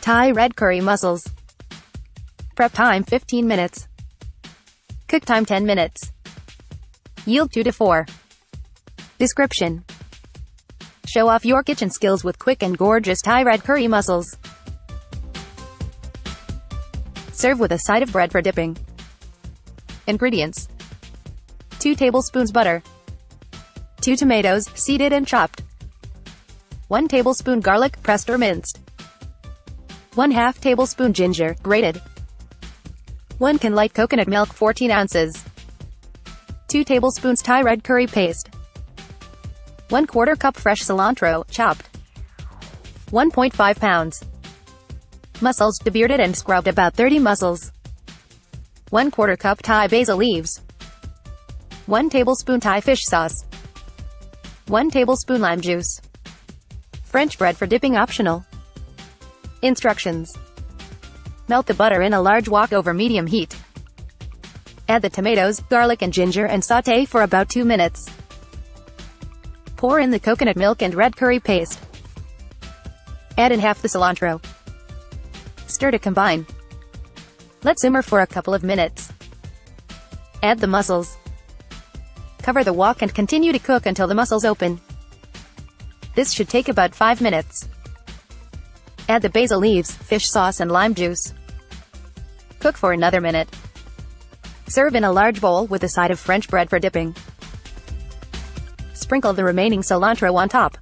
Thai red curry mussels. Prep time 15 minutes. Cook time 10 minutes. Yield 2 to 4. Description: show off your kitchen skills with quick and gorgeous Thai red curry mussels. Serve with a side of bread for dipping. Ingredients: 2 tablespoons butter, 2 tomatoes, seeded and chopped, 1 tablespoon garlic, pressed or minced, 1/2 tablespoon ginger, grated, 1 can light coconut milk 14 ounces, 2 tablespoons Thai red curry paste, 1/4 cup fresh cilantro, chopped, 1.5 pounds. Mussels, debearded and scrubbed about 30 mussels. 1/4 cup Thai basil leaves. 1 tablespoon Thai fish sauce. 1 tablespoon lime juice. French bread for dipping optional. Instructions: melt the butter in a large wok over medium heat. Add the tomatoes, garlic and ginger and sauté for about 2 minutes. Pour in the coconut milk and red curry paste. Add in half the cilantro. Stir to combine. Let simmer for a couple of minutes. Add the mussels. Cover the wok and continue to cook until the mussels open. This should take about 5 minutes. Add the basil leaves, fish sauce and lime juice. Cook for another minute. Serve in a large bowl with a side of French bread for dipping. Sprinkle the remaining cilantro on top.